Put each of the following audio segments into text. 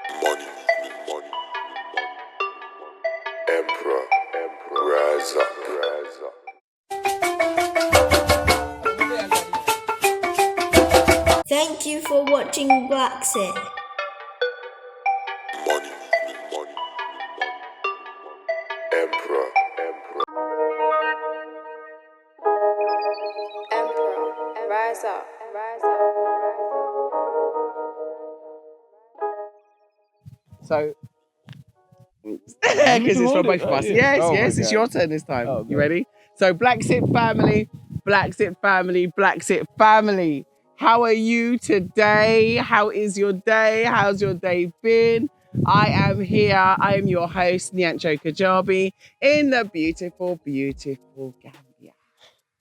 Money, money, Emperor, rise up, rise up. Thank you for watching BlaXit. Money, money, Emperor, rise up, rise up. So, because it's for both of us. Yes, Oh yes, it's your turn this time. Oh, you God. ready? So, BlaXit family, BlaXit family, BlaXit family. How are you today? How is your day? How's your day been? I am here. I am your host, Nyancho Kajabi, in the beautiful, beautiful Gambia.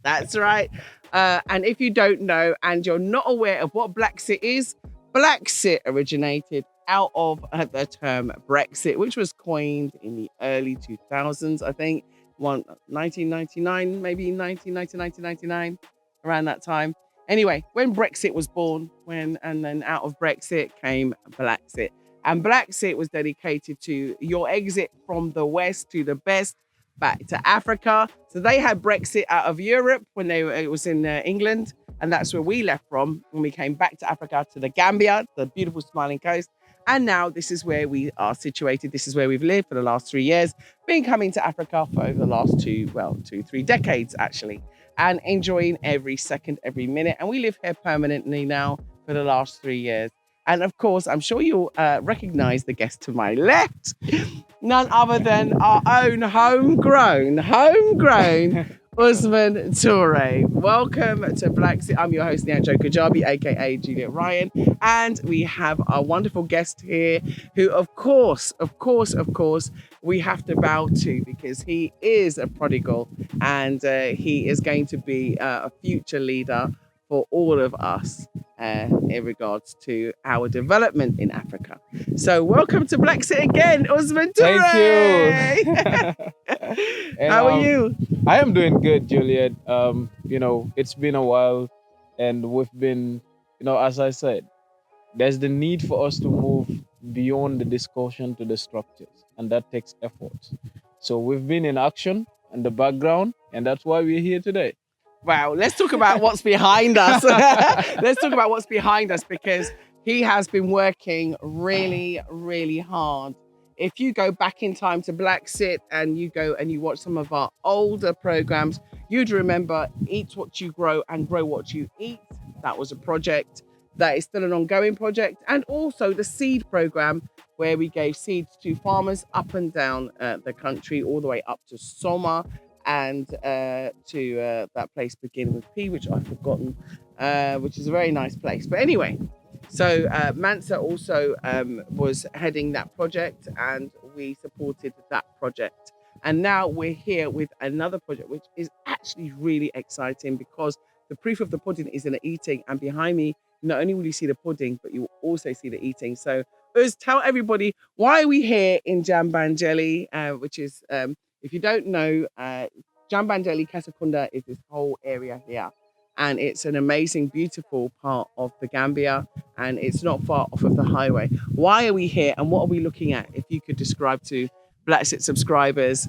That's right. And if you don't know and you're not aware of what BlaXit is, BlaXit originated out of the term Brexit, which was coined in the early 2000s, I think, 1999, maybe 1999, around that time. Anyway, when Brexit was born, and then out of Brexit came BlaXit. And BlaXit was dedicated to your exit from the West to the best, back to Africa. So they had Brexit out of Europe when it was in England, and that's where we left from when we came back to Africa, to the Gambia, the beautiful smiling coast. And now this is where we are situated. This is where we've lived for the last 3 years, been coming to Africa for over the last 3 decades actually, and enjoying every second, every minute. And we live here permanently now for the last 3 years. And of course, I'm sure you'll recognize the guest to my left, none other than our own homegrown OUSMAN TOURAY. Welcome to BlaXit. I'm your host, Nyancho Kajabi, aka Juliet Ryan. And we have our wonderful guest here who, of course, we have to bow to, because he is a prodigal and he is going to be a future leader for all of us in regards to our development in Africa. So welcome to BlaXit again, OUSMAN TOURAY. Thank you. How are you? I am doing good, Juliet. It's been a while, and we've been, as I said, there's the need for us to move beyond the discussion to the structures, and that takes effort. So we've been in action in the background, and that's why we're here today. Wow, let's talk about what's behind us. Let's talk about what's behind us, because he has been working really, really hard. If you go back in time to BlaXit and you go and you watch some of our older programs, you'd remember Eat What You Grow and Grow What You Eat. That was a project that is still an ongoing project. And also the seed program, where we gave seeds to farmers up and down the country, all the way up to Soma, and to that place beginning with P, which I've forgotten, which is a very nice place. But anyway, so Mansa also was heading that project, and we supported that project. And now we're here with another project, which is actually really exciting, because the proof of the pudding is in the eating. And behind me, not only will you see the pudding, but you will also see the eating. So Uz, tell everybody, why are we here in Jambanjelly, which is, if you don't know, Jambanjelly, Katakunda is this whole area here. And it's an amazing, beautiful part of the Gambia, and it's not far off of the highway. Why are we here, and what are we looking at? If you could describe to BlaXit subscribers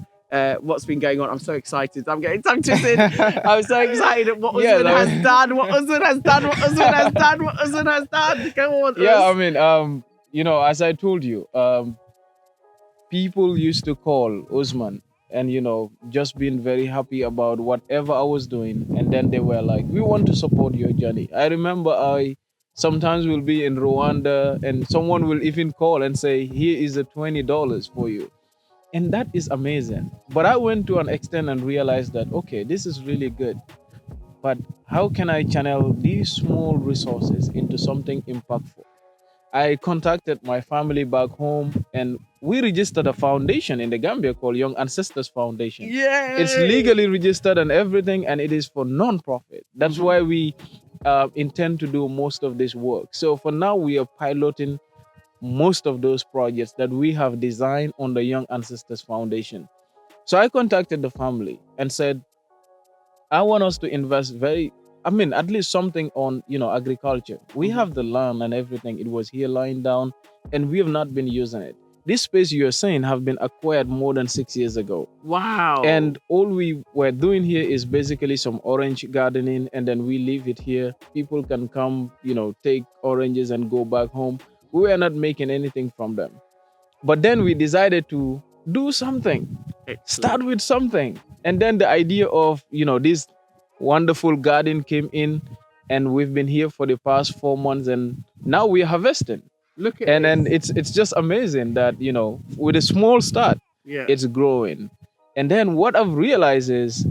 what's been going on. I'm so excited. I'm getting tongue twisted. I'm so excited at what OUSMAN has done, what OUSMAN has done, what OUSMAN has done, what OUSMAN has done. Go on, Yeah, Uz. I mean, as I told you, people used to call OUSMAN and, just being very happy about whatever I was doing. And then they were like, we want to support your journey. I remember I sometimes will be in Rwanda and someone will even call and say, here is the $20 for you. And that is amazing. But I went to an extent and realized that, okay, this is really good. But how can I channel these small resources into something impactful? I contacted my family back home, and we registered a foundation in the Gambia called Young Ancestors Foundation. Yeah, It's legally registered and everything, and it is for non-profit. That's why we intend to do most of this work. So for now, we are piloting most of those projects that we have designed on the Young Ancestors Foundation. So I contacted the family and said, I want us to invest very I mean, at least something on, agriculture. We have the land and everything. It was here lying down, and we have not been using it. This space you're saying have been acquired more than 6 years ago. Wow. And all we were doing here is basically some orange gardening, and then we leave it here. People can come, take oranges and go back home. We were not making anything from them. But then we decided to do something, start with something. And then the idea of, this wonderful garden came in, and we've been here for the past 4 months, and now we're harvesting. Look at And this. it's just amazing that, with a small start, Yeah. it's growing. And then what I've realized is,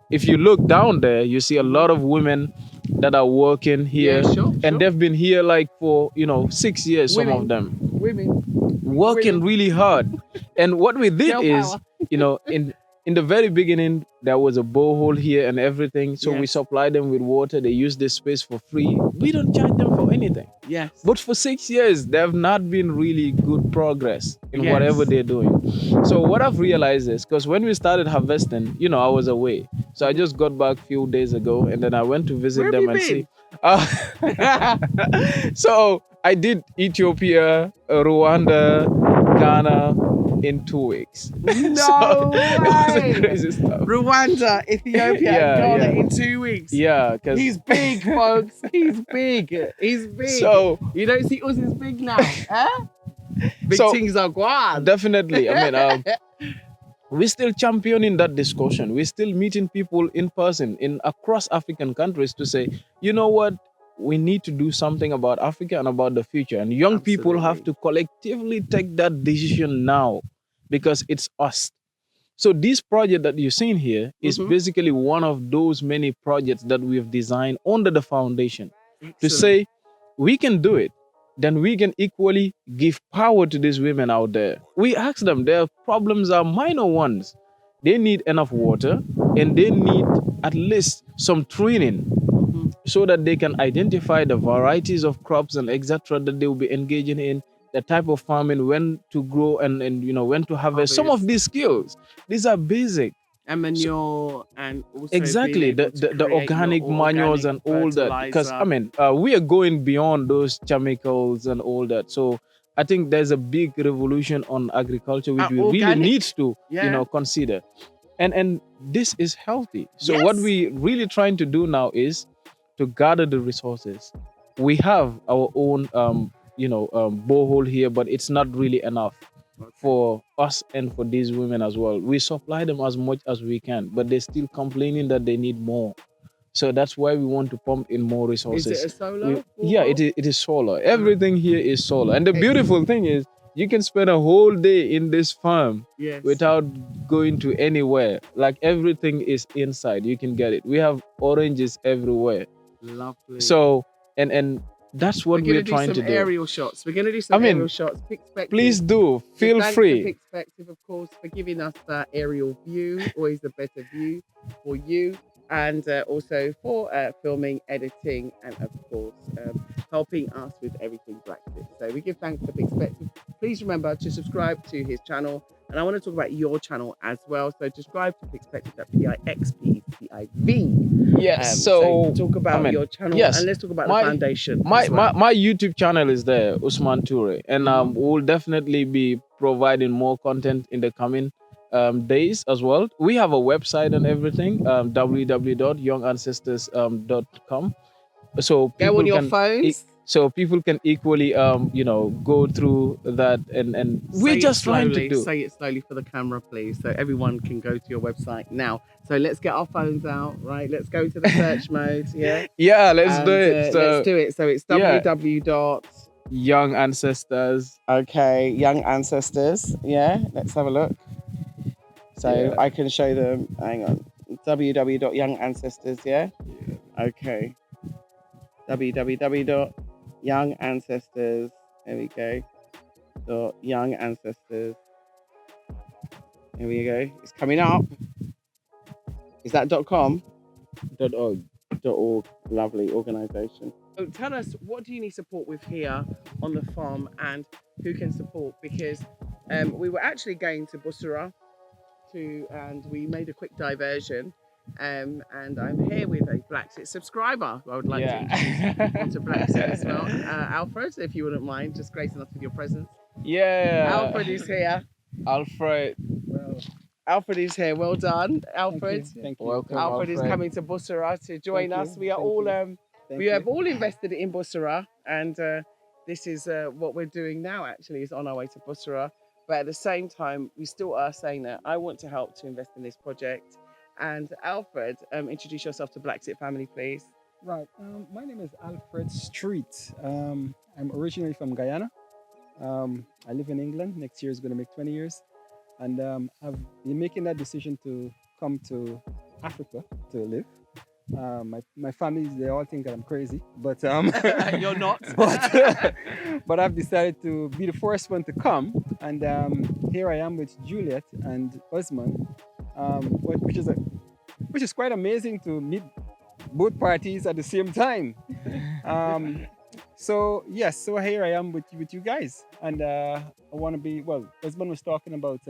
if you look down there, you see a lot of women that are working here. Yeah, sure. And they've been here like for, 6 years, some of them Women. working really hard. And what we did Girl is, power. in the very beginning, there was a borehole here and everything. So we Yes. supply them with water. They use this space for free. We don't charge them for anything. Yes. But for 6 years, there have not been really good progress in Yes. whatever they're doing. So what I've realized is, because when we started harvesting, I was away. So I just got back a few days ago, and then I went to visit Where have them you and been? see. So I did Ethiopia, Rwanda, Ghana in 2 weeks. No It was way. crazy stuff. Rwanda, Ethiopia, Yeah, and Ghana yeah. in 2 weeks. Yeah, because He's big, folks. He's big. He's big. So- you don't see us as big now, huh? Big So- things are gone. definitely. I mean, we're still championing that discussion. We're still meeting people in person in across African countries to say, you know what? We need to do something about Africa and about the future. And young people have to collectively take that decision now, because it's us. So this project that you're seeing here is basically one of those many projects that we have designed under the foundation to say we can do it. Then we can equally give power to these women out there. We ask them, their problems are minor ones. They need enough water, and they need at least some training so that they can identify the varieties of crops and etc. that they will be engaging in, the type of farming, when to grow, and when to harvest. Some of these skills, these are basic. and manure, and also Exactly, being able to the create organic your manures organic and all that. Because I fertilizer. mean, we are going beyond those chemicals and all that. So I think there's a big revolution on agriculture which we really Organic? need to Yeah. consider. And this is healthy. So what Yes. we really trying to do now is to gather the resources. We have our own borehole here, but it's not really enough for us and for these women as well. We supply them as much as we can, but they're still complaining that they need more. So that's why we want to pump in more resources. Is it a solar? Yeah, it is solar. Everything here is solar. And the beautiful thing is, you can spend a whole day in this farm Yes. without going to anywhere. Like everything is inside. You can get it. We have oranges everywhere. Lovely. So, and that's what we're we're gonna do trying some to do. aerial shots. We're gonna do some I mean, aerial shots. PIXPECTIV. Please do. Feel Thanks free. to PIXPECTIV, of course, for giving us that aerial view. Always a better view for you, and also for filming, editing, and of course helping us with everything BlaXit. So we give thanks to PIXPECTIV. Please remember to subscribe to his channel, and I want to talk about your channel as well. So subscribe to PIXPECTIV. That's PIXPECTIV. Yes. So talk about I mean, your channel, yes, and let's talk about my- the foundation. My, as well. my YouTube channel is there, OUSMAN TOURAY, and we'll definitely be providing more content in the coming days as well. We have a website and everything, www.youngancestors.com. So Go people on your can phones. so people can equally go through that, and we're Say just it trying slowly, to do. Say it slowly for the camera, please, so everyone can go to your website now. So let's get our phones out, right? Let's go to the search mode, yeah? Yeah, let's And, do it. So let's do it. So it's yeah. www. Young Ancestors. Okay, Young Ancestors, yeah? Let's have a look. So Yeah. I can show them, hang on, www.youngancestors, yeah? Okay. www.youngancestors, there we go. Young Ancestors. Here we go. It's coming up. Is that .com? .org. .org. Lovely organisation. So tell us, what do you need support with here on the farm, and who can support? Because we were actually going to Bussorah and we made a quick diversion And I'm here with a BlaXit subscriber who I would like to introduce onto BlaXit as well. Alfred, if you wouldn't mind, just gracing us with your presence. Yeah. Alfred is here. Alfred. Alfred is here. Well done, Alfred. Thank you. Welcome, Alfred is Alfred. coming to Bussorah to join Thank us. you. We are Thank all you. we have all invested in Bussorah, and this is what we're doing now. Actually, is on our way to Bussorah. But at the same time, we still are saying that I want to help to invest in this project. And Alfred, introduce yourself to BlaXit Family, please. Right. My name is Alfred Street. I'm originally from Guyana. I live in England. Next year is going to make 20 years. And I've been making that decision to come to Africa to live. My family, they all think that I'm crazy, but You're not. but I've decided to be the first one to come, and here I am with Juliet and OUSMAN, which is quite amazing to meet both parties at the same time. So yes, so here I am with you guys, and I want to be, well, OUSMAN was talking about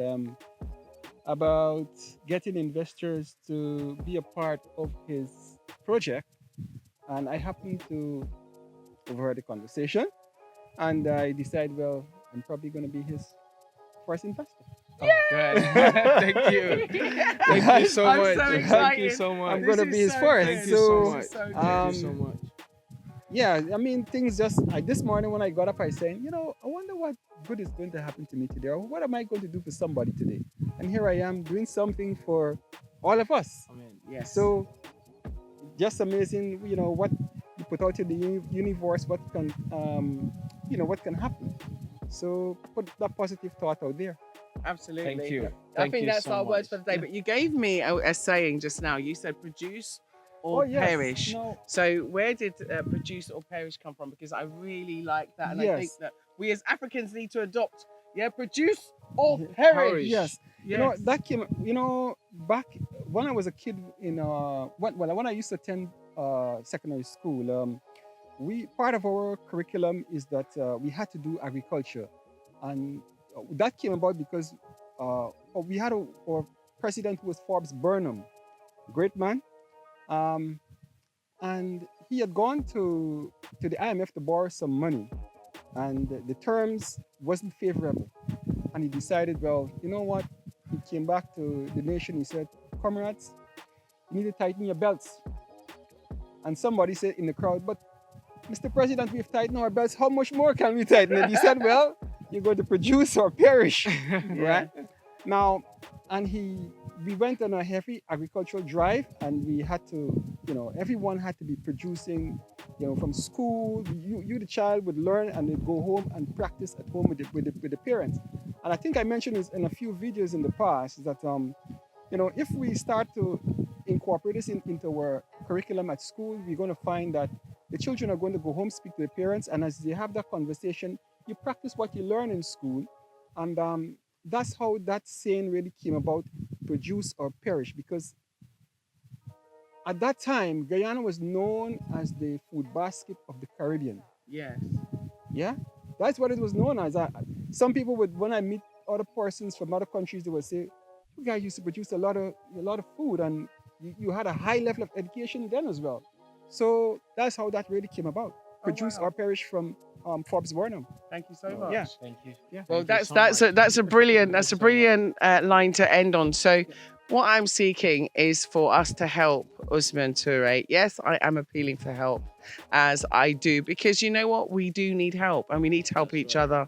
getting investors to be a part of his project, and I happened to overheard the conversation, and I decided, well, I'm probably going to be his first investor. Good. Thank you. Thank you so I'm much. so Thank you excited. so much. I'm going to This be is his so first. good. Thank you so much. So good. Thank you so much. Yeah, I mean, things just, this morning when I got up, I said, I wonder what good is going to happen to me today, or what am I going to do for somebody today? And here I am doing something for all of us. Yes. So just amazing, what you put out in the universe, what can, what can happen. So put that positive thought out there. Absolutely. Thank you. I Thank think you that's so our words for much. the day. But you gave me a saying just now. You said produce or perish. No, So where did produce or perish come from? Because I really like that, and I think Yes. that we as Africans need to adopt. Produce or perish. Yes. Yes. That came, back when I was a kid when I used to attend secondary school, part of our curriculum is that we had to do agriculture. And that came about because we had our president who was Forbes Burnham, great man. And he had gone to the IMF to borrow some money, and the terms wasn't favorable. And he decided, well, you know what? He came back to the nation. He said, comrades, you need to tighten your belts. And somebody said in the crowd, but Mr. President, we've tightened our belts. How much more can we tighten it? He said, well, you're going to produce or perish, right? Now, and we went on a heavy agricultural drive, and we had to, everyone had to be producing, from school. You the child would learn and then go home and practice at home with the parents. And I think I mentioned this in a few videos in the past that, if we start to incorporate this into our curriculum at school, we're going to find that the children are going to go home, speak to their parents, and as they have that conversation, you practice what you learn in school. And that's how that saying really came about, produce or perish, because at that time, Guyana was known as the food basket of the Caribbean. Yes. Yeah, that's what it was known as. Some people would, when I meet other persons from other countries, they would say, "You guys used to produce a lot of food, and you had a high level of education then as well." So that's how that really came about. Produce wow. or perish from Forbes Burnham. Thank you so much. Yeah. Thank you. Yeah. Well, Thank you that's so much. that's a brilliant Thank you so much. line to end on. So, what I'm seeking is for us to help OUSMAN TOURAY. Yes, I am appealing for help, as I do, because you know what, we do need help, and we need to help each other.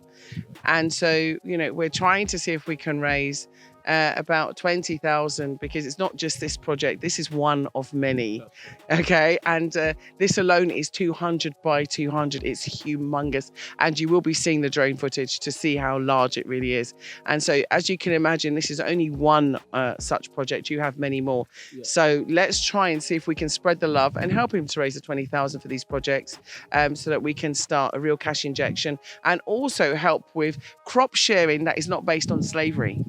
And so, we're trying to see if we can raise about 20,000, because it's not just this project. This is one of many. Okay. And this alone is 200 by 200. It's humongous. And you will be seeing the drone footage to see how large it really is. And so, as you can imagine, this is only one such project. You have many more. Yeah. So let's try and see if we can spread the love and help him to raise the 20,000 for these projects, so that we can start a real cash injection, and also help with crop sharing that is not based on slavery,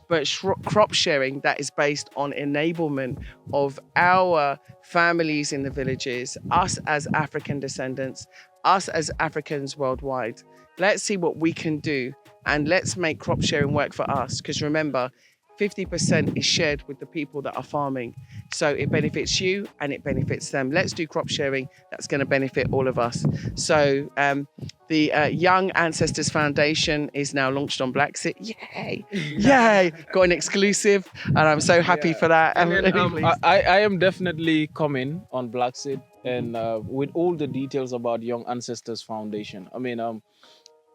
but crop sharing that is based on enablement of our families in the villages, us as African descendants, us as Africans worldwide. Let's see what we can do, and let's make crop sharing work for us. Because remember, 50% is shared with the people that are farming. So it benefits you and it benefits them. Let's do crop sharing. That's going to benefit all of us. So the Young Ancestors Foundation is now launched on BlaXit. Yay! Yay! Got an exclusive, and I'm so happy for that. And I'm then, really pleased. I am definitely coming on BlaXit and with all the details about Young Ancestors Foundation. I mean,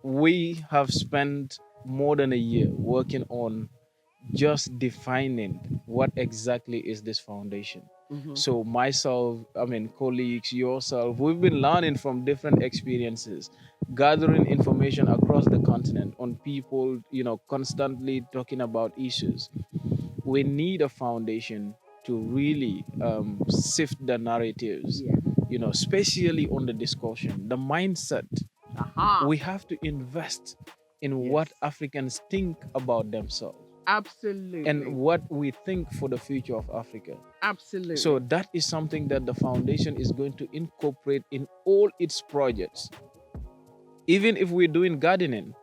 we have spent more than a year working on just defining what exactly is this foundation. So myself, I mean, colleagues, yourself, we've been learning from different experiences, gathering information across the continent on people, constantly talking about issues. We need a foundation to really sift the narratives, especially on the discussion, the mindset. We have to invest in what Africans think about themselves. Absolutely. And what we think for the future of Africa. Absolutely. So that is something that the foundation is going to incorporate in all its projects. Even if we're doing gardening,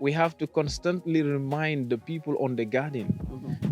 we have to constantly remind the people on the garden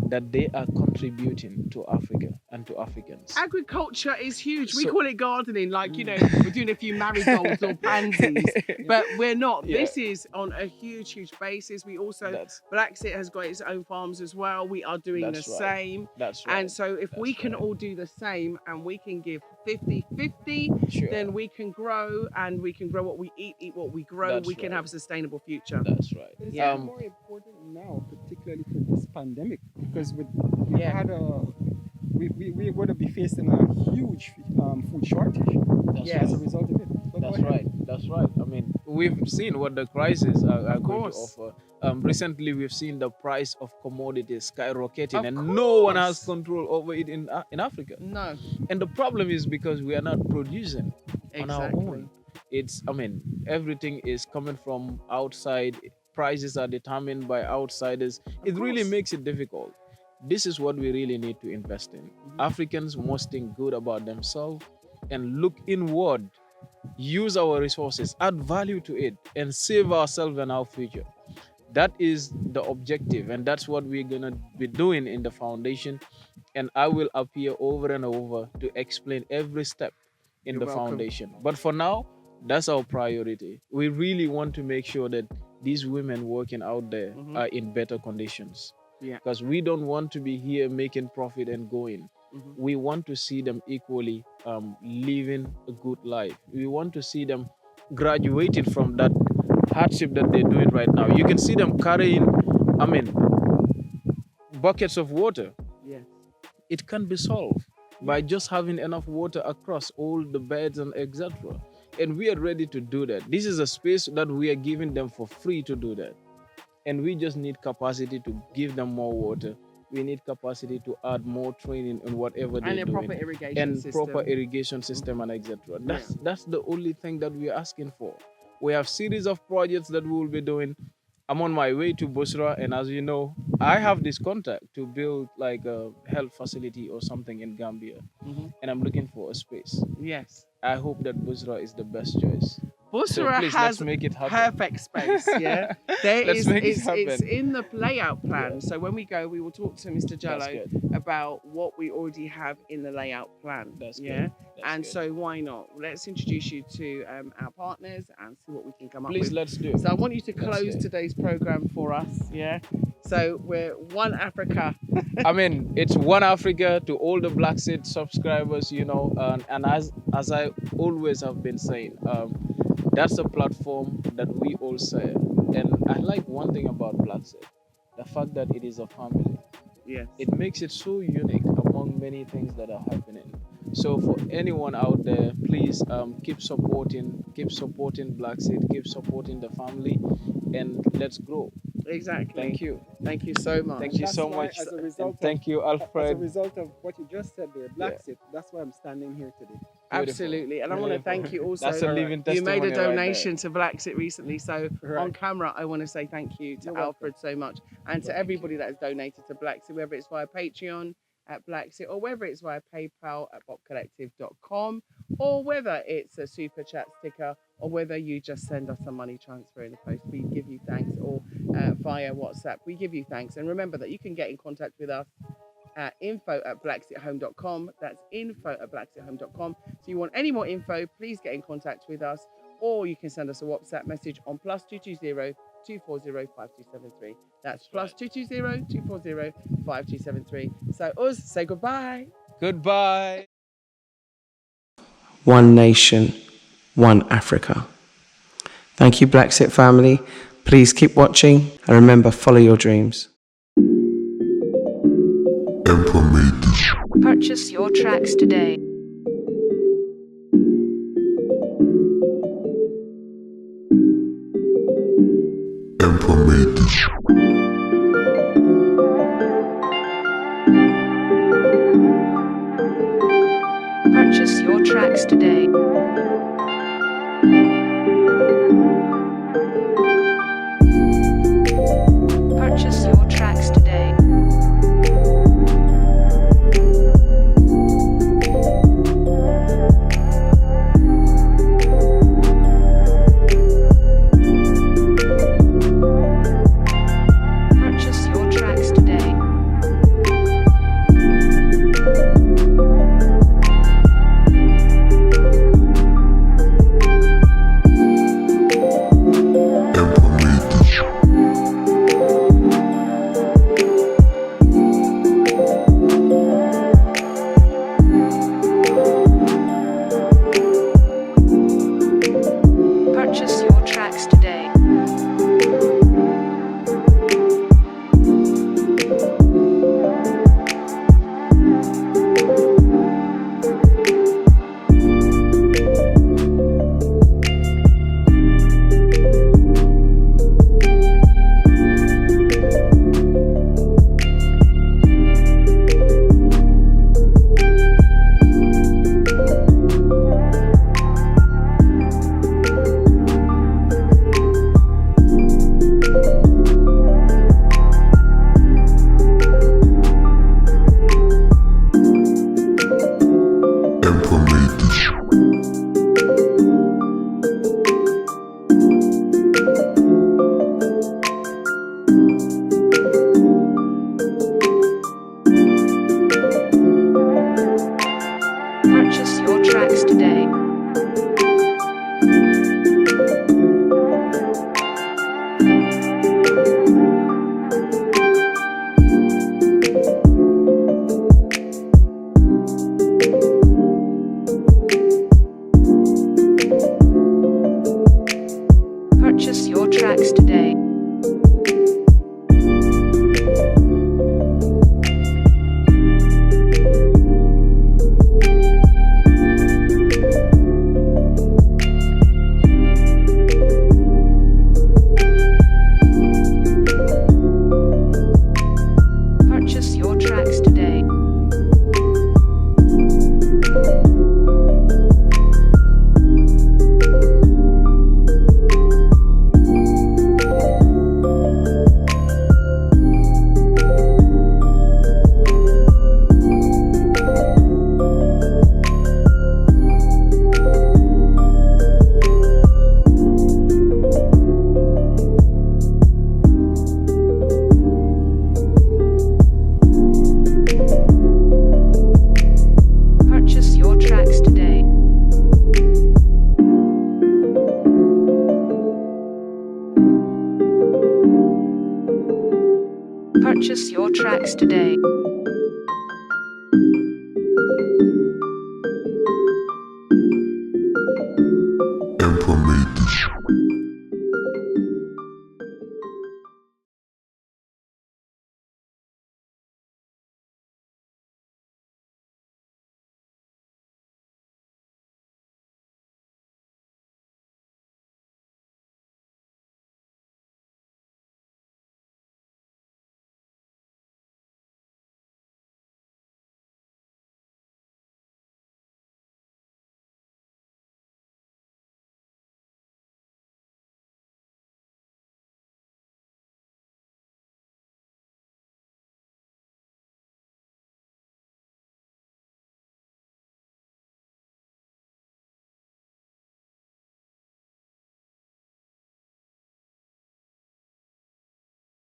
that they are contributing to Africa and to Africans. Agriculture is huge. We call it gardening, like, we're doing a few marigolds or pansies, but we're not. This is on a huge, huge basis. We also, BlaXit has got its own farms as well. We are doing the same. That's right. And so if we can all do the same and we can give 50-50, then we can grow, and we can grow what we eat what we grow. We can have a sustainable future. That's right. It's more important now, particularly for this pandemic, because we're going to be facing a huge food shortage as a result of it. That's right. I mean, we've seen what the crises are going to offer. Recently, we've seen the price of commodities skyrocketing, and no one has control over it in Africa. No. And the problem is because we are not producing on our own. Everything is coming from outside. Prices are determined by outsiders. It really makes it difficult. This is what we really need to invest in. Africans must think good about themselves and look inward, use our resources, add value to it, and save ourselves and our future. That is the objective, and that's what we're going to be doing in the foundation. And I will appear over and over to explain every step in the foundation. But for now, that's our priority. We really want to make sure that these women working out there are in better conditions. Because we don't want to be here making profit and going. We want to see them equally living a good life. We want to see them graduating from that hardship that they're doing right now. You can see them carrying, buckets of water. Yes. It can be solved by just having enough water across all the beds and etc. And we are ready to do that. This is a space that we are giving them for free to do that. And we just need capacity to give them more water. We need capacity to add more training on whatever they're doing. And a proper irrigation system. Proper irrigation system and etc. That's the only thing that we're asking for. We have series of projects that we will be doing. I'm on my way to Busra, and as you know, I have this contact to build like a health facility or something in Gambia. And I'm looking for a space. Yes. I hope that Busra is the best choice. Busra has make it perfect space, it's in the layout plan. So when we go, we will talk to Mr. Jallo about what we already have in the layout plan. So why not? Let's introduce you to our partners and see what we can come up with. Please, let's do it. So I want you to close today's program for us, So we're One Africa. It's One Africa to all the BlaXit subscribers, and as I always have been saying, that's a platform that we all share. And I like one thing about BlaXit, the fact that it is a family. Yes. It makes it so unique among many things that are happening. So for anyone out there, please keep supporting BlaXit, keep supporting the family, and let's grow. Exactly. Thank you. Thank you so much. Thank you so much. Thank you, Alfred. As a result of what you just said there, BlaXit, that's why I'm standing here today. Absolutely. And I want to thank you also. That's a living you made a testimony donation to BlaXit recently. So on camera, I want to say thank you to Alfred so much, and to everybody that has donated to BlaXit, whether it's via Patreon at BlaXit or whether it's via PayPal at bopcollective.com or whether it's a super chat sticker, or whether you just send us some money transfer in the post, we give you thanks, or via WhatsApp, we give you thanks. And remember that you can get in contact with us at info@blaxithome.com. That's info@blaxithome.com. So you want any more info, please get in contact with us, or you can send us a WhatsApp message on +220 240 5273. That's +220 240 5273. So Uz, say goodbye. Goodbye. One nation, one Africa. Thank you, BlaXit family. Please keep watching, and remember, follow your dreams. Emperor made this. Purchase your tracks today. Emperor made this. Purchase your tracks today. Purchase your tracks today. Purchase your tracks today. Emperor made this. Purchase your tracks today. Emperor made this. Purchase your tracks today. Purchase your tracks today. Purchase your tracks today. Purchase your tracks today. Purchase your tracks today.